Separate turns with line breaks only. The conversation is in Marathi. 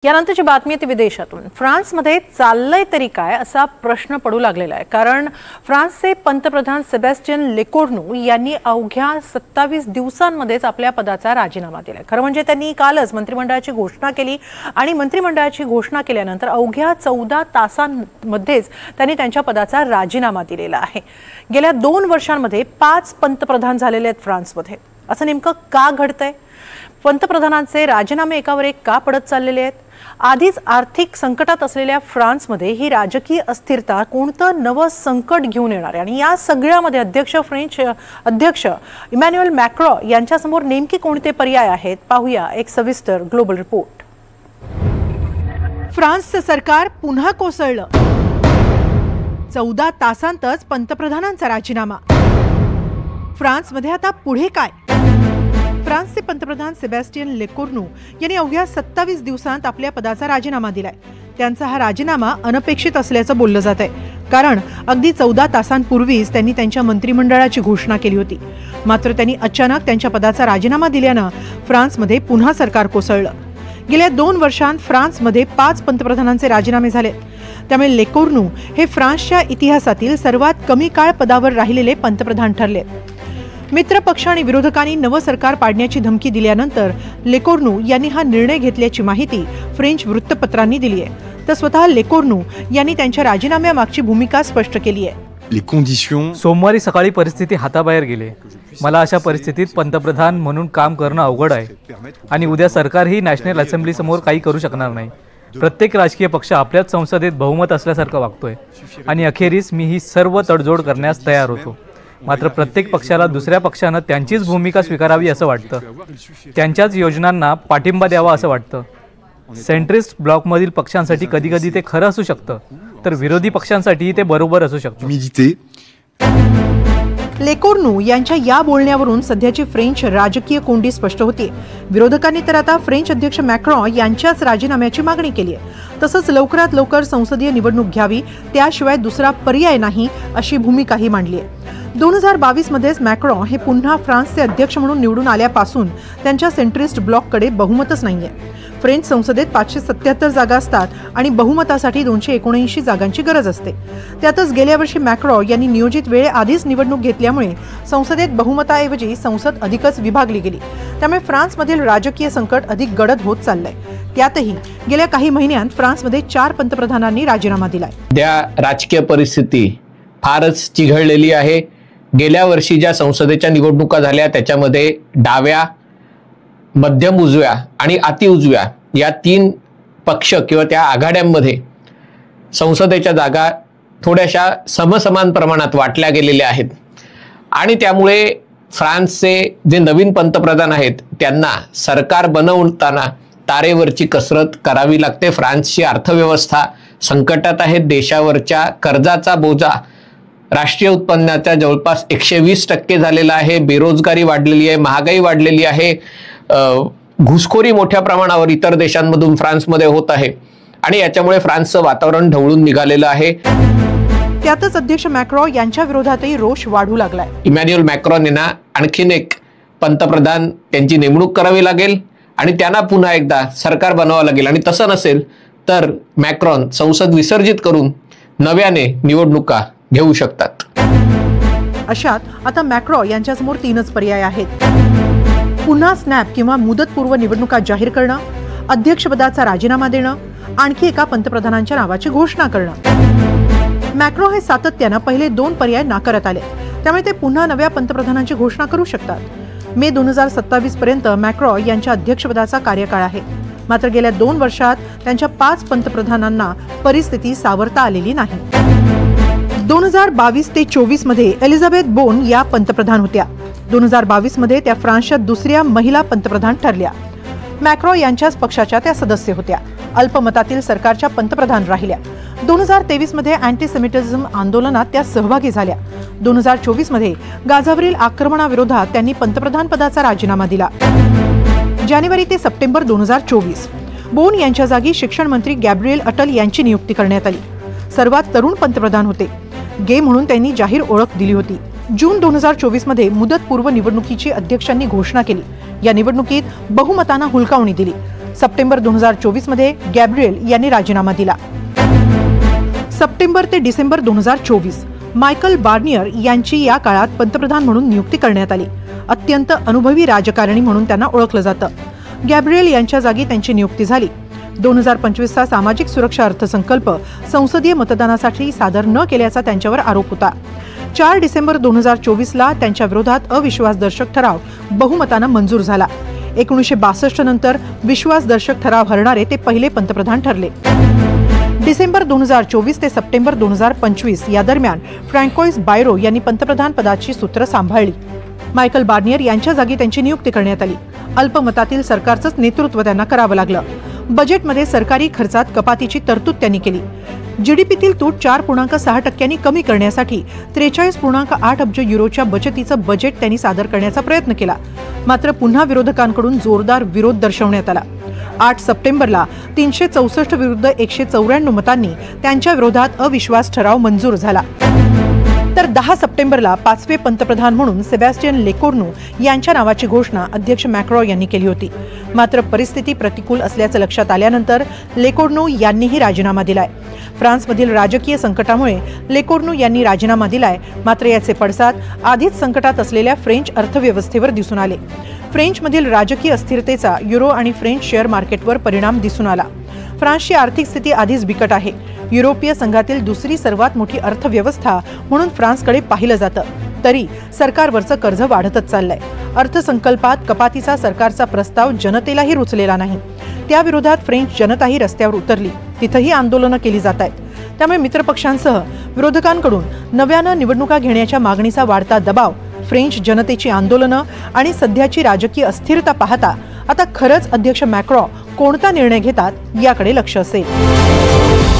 यानंतरची बातमी ती विदेशातून। फ्रान्समध्ये चाललंय तरी काय असा प्रश्न पडू लागलेला आहे, कारण फ्रान्सचे पंतप्रधान सेबॅस्टियन लेकोर्नू यांनी अवघ्या 27 दिवसांमध्येच आपल्या पदाचा राजीनामा दिला। खरं म्हणजे त्यांनी कालच मंत्रिमंडळाची घोषणा केली आणि मंत्रिमंडळाची घोषणा केल्यानंतर अवघ्या 14 तासांमध्येच त्यांनी त्यांच्या पदाचा राजीनामा दिलेला आहे। गेल्या 2 वर्षांमध्ये 5 पंतप्रधान झालेले आहेत फ्रान्समध्ये। असं नेमकं का घडतंय? पंतप्रधानांचे राजीनामे एकावर एक का पडत चाललेले आहेत? आधीच आर्थिक संकटात असलेल्या फ्रान्समध्ये ही राजकीय अस्थिरता कोणतं नवं संकट घेऊन येणार आहे आणि या सगळ्यामध्ये फ्रेंच अध्यक्ष इमॅन्युएल मॅक्रो यांच्यासमोर नेमके कोणते पर्याय आहेत? पाहूया एक सविस्तर ग्लोबल रिपोर्ट। फ्रान्सचं सरकार पुन्हा कोसळलं। 14 तासांतच पंतप्रधानांचा राजीनामा। फ्रान्समध्ये आता पुढे काय? फ्रान्सचे पंतप्रधान सेबॅस्टियन लेकोर्नू यांनी अवघ्या 27 दिवसांत आपल्या पदाचा राजीनामा दिलाय। त्यांचा हा राजीनामा अनपेक्षित असल्याचं बोललं जात आहे, कारण अगदी 14 तासांपूर्वीच त्यांनी त्यांच्या मंत्रिमंडळाची घोषणा केली होती। मात्र त्यांनी अचानक त्यांच्या पदाचा राजीनामा दिल्यानं फ्रान्समध्ये पुन्हा सरकार कोसळलं। गेल्या 2 वर्षांत फ्रान्समध्ये 5 पंतप्रधानांचे राजीनामे झाले। त्यामुळे लेकोर्नू हे फ्रान्सच्या इतिहासातील सर्वात कमी काळ पदावर राहिलेले पंतप्रधान ठरले। मित्रपक्ष आणि विरोधकांनी नवं सरकार पाडण्याची धमकी दिल्यानंतर लेकोर्नू यांनी हा निर्णय घेतल्याची माहिती फ्रेंच वृत्तपत्रांनी दिली आहे। तर स्वतः लेकोर्नू यांनी त्यांच्या राजीनाम्यामागची भूमिका स्पष्ट केली आहे।
सोमवारी सकाळी परिस्थिती हाताबाहेर गेली। मला अशा परिस्थितीत पंतप्रधान म्हणून काम करणं अवघड आहे आणि उद्या सरकार ही नॅशनल असेंब्ली समोर काही करू शकणार नाही। प्रत्येक राजकीय पक्ष आपल्याच संसदेत बहुमत असल्यासारखं वागतोय आणि अखेरीस मी ही सर्व तडजोड करण्यास तयार होतो। मात्र प्रत्येक पक्षाला दुसऱ्या पक्षानं त्यांचीच भूमिका स्वीकारावी असं वाटतं, त्यांच्याच योजनांना पाठिंबा द्यावा असं वाटतं। सेंट्रिस्ट ब्लॉकमधील पक्षांसाठी कधीकधी ते खरं असू शकतं, तर विरोधी पक्षांसाठी ते बरोबर असू शकतं।
लेकोर्नू यांच्या या बोलण्यावरून सध्याची फ्रेंच राजकीय कोंडी स्पष्ट होती। विरोधकांनी तर आता फ्रेंच अध्यक्ष मॅक्रो यांच्याच राजीनाम्याची मागणी केली आहे। तसंच लवकरात लवकर संसदीय निवडणूक घ्यावी, त्याशिवाय दुसरा पर्याय नाही अशी भूमिकाही मांडली आहे। 2022 मध्येच मॅक्रो हे पुन्हा फ्रान्सचे अध्यक्ष म्हणून निवडून आल्यापासून त्यांच्या सेंट्रिस्ट ब्लॉककडे बहुमतच नाहीये। फ्रेंच संसदेत 577 जागा असतात आणि बहुमतासाठी 279 जागांची गरज असते। त्यातच गेल्या वर्षी मॅक्रो यांनी नियोजित वेळेआधीच निवडणूक घेतल्यामुळे संसदेत बहुमताऐवजी संसद अधिकच विभागली गेली। त्यामुळे फ्रान्समधील राजकीय संकट अधिक गडद होत चाललंय। त्यातही गेल्या काही महिन्यांत फ्रान्समध्ये 4 पंतप्रधानांनी राजीनामा दिलाय।
त्या राजकीय परिस्थिती फारच चिघळलेली आहे। गेल्या वर्षी ज्या संसदेच्या निवडणुका झाल्या त्याच्यामध्ये डाव्या, मध्यम उजव्या आणि अतिउजव्या या 3 पक्ष किंवा त्या आघाड्यांमध्ये संसदेच्या जागा थोड्याशा समसमान प्रमाणात वाटल्या गेलेल्या आहेत आणि त्यामुळे फ्रान्सचे जे नवीन पंतप्रधान आहेत त्यांना सरकार बनवताना तारेवरची कसरत करावी लागते। फ्रान्सची अर्थव्यवस्था संकटात आहे। देशावरच्या कर्जाचा बोजा राष्ट्रीय उत्पन्नाच्या जवळपास 120% झालेला आहे। बेरोजगारी वाढलेली आहे, महागाई वाढलेली आहे, घुसखोरी मोठ्या प्रमाणावर इतर देशांमधून फ्रान्समध्ये होत आहे आणि याच्यामुळे फ्रान्सचं वातावरण ढवळून निघालेलं आहे।
त्यातच अध्यक्ष मॅक्रो यांच्या विरोधातही रोष वाढू लागलाय।
इमॅन्युएल मॅक्रोन यांना आणखीन एक पंतप्रधान त्यांची नेमणूक करावी लागेल आणि त्यांना पुन्हा एकदा सरकार बनवावं लागेल आणि तसं नसेल तर मॅक्रोन संसद विसर्जित करून नव्याने निवडणुका घेऊ शकतात।
अशात आता मॅक्रो यांच्यासमोर 3च पर्याय आहेत। पुन्हा स्नॅप किंवा मुदतपूर्व निवडणुका जाहीर करणं, अध्यक्षपदाचा राजीनामा देणं, आणखी एका पंतप्रधानांच्या नावाची घोषणा करणं। मॅक्रो हे सातत्यानं पहिले 2 पर्याय नाकारत आले, त्यामुळे ते पुन्हा नव्या पंतप्रधानांची घोषणा करू शकतात। मे 2027 पर्यंत मॅक्रो यांच्या अध्यक्षपदाचा कार्यकाळ आहे। मात्र गेल्या 2 वर्षात त्यांच्या 5 पंतप्रधानांना परिस्थिती सावरता आलेली नाही। 2022 ते 24 मध्ये एलिझाबेथ बोन या पंतप्रधान होत्या। 2022 मध्ये त्या फ्रान्सच्या दुसऱ्या महिला पंतप्रधान ठरल्या। मॅक्रो यांच्याच पक्षाच्या त्या सदस्य होत्या। अल्पमतातील सरकारच्या पंतप्रधान राहिल्या। 2023 मध्ये अँटीसेमिटिझम आंदोलनात त्या सहभागी झाल्या। 2024 मध्ये गाझावरील आक्रमणाविरोधात त्यांनी पंतप्रधान पदाचा राजीनामा दिला। जानेवारी ते सप्टेंबर 2024 बोन यांच्या जागी शिक्षण मंत्री गॅब्रिएल अटल यांची नियुक्ती करण्यात आली। सर्वात तरुण पंतप्रधान होते। गे म्हणून त्यांनी जाहीर ओळख दिली होती। जून 2024 मध्ये मुदतपूर्व निवडणुकीची अध्यक्षांनी घोषणा केली। या निवडणुकीत बहुमतानं हुलकावणी दिली। सप्टेंबर 2024 मध्ये गॅब्रिएल यांनी राजीनामा दिला. सप्टेंबर ते डिसेंबर 2024 मायकल बार्नियर यांची या काळात पंतप्रधान म्हणून नियुक्ती करण्यात आली. अत्यंत अनुभवी राजकारणी म्हणून त्यांना ओळखलं जातं. गॅब्रिएल यांच्या जागी त्यांची नियुक्ती झाली. 2025चा सामाजिक सुरक्षा अर्थसंकल्प संसदीय मतदानासाठी सादर न केल्याचा त्यांच्यावर आरोप होता. 4 डिसेंबर 2024ला त्यांच्या विरोधात अविश्वासदर्शक ठराव बहुमतानं मंजूर झाला. 1962 नंतर विश्वासदर्शक ठराव हरणारे ते पहिले पंतप्रधान ठरले. डिसेंबर 2024 ते सप्टेंबर 2025 या दरम्यान फ्रँकोइस बायरो यांनी पंतप्रधान पदाची सूत्र सांभाळली. मायकल बार्नियर यांच्या जागी त्यांची नियुक्ती करण्यात आली. अल्पमतातील सरकारचंच नेतृत्व त्यांना करावं लागलं. बजेटमध्ये सरकारी खर्चात कपातीची तरतूद त्यांनी केली. जीडीपीतील तूट 4.6% कमी करण्यासाठी 43.8 अब्ज युरोच्या बचतीचं बजेट त्यांनी सादर करण्याचा प्रयत्न केला. मात्र पुन्हा विरोधकांकडून जोरदार विरोध दर्शवण्यात आला. 8 सप्टेंबरला 364 विरुद्ध 194 मतांनी त्यांच्या विरोधात अविश्वास ठराव मंजूर झाला. तर 10 सप्टेंबरला 5वे पंतप्रधान म्हणून सेबॅस्टियन लेकोर्नू यांच्या नावाची घोषणा अध्यक्ष मॅक्रॉ यांनी केली होती. मात्र परिस्थिती प्रतिकूल असल्याचं लक्षात आल्यानंतर लेकोर्नू यांनीही राजीनामा दिलाय. फ्रान्समधील राजकीय संकटामुळे लेकोर्नू यांनी राजीनामा दिलाय. मात्र याचे पडसाद आधीच संकटात असलेल्या फ्रेंच अर्थव्यवस्थेवर दिसून आले. फ्रेंचमधील राजकीय अस्थिरतेचा युरो आणि फ्रेंच शेअर मार्केटवर परिणाम दिसून आला. फ्रान्सची आर्थिक स्थिती आधीच बिकट आहे. युरोपीय संघातील दुसरी सर्वात मोठी अर्थव्यवस्था म्हणून फ्रान्सकडे पाहिलं जातं. तरी सरकारवरचं कर्ज वाढतच चाललंय. अर्थसंकल्पात कपातीचा सरकारचा प्रस्ताव जनतेलाही रुचलेला नाही. त्याविरोधात फ्रेंच जनताही रस्त्यावर उतरली. तिथंही आंदोलनं केली जात आहेत. त्यामुळे मित्रपक्षांसह विरोधकांकडून नव्यानं निवडणुका घेण्याच्या मागणीचा वाढता दबाव, फ्रेंच जनतेची आंदोलनं आणि सध्याची राजकीय अस्थिरता पाहता आता खरंच अध्यक्ष मॅक्रॉ कोणता निर्णय घेतात याकडे लक्ष असेल.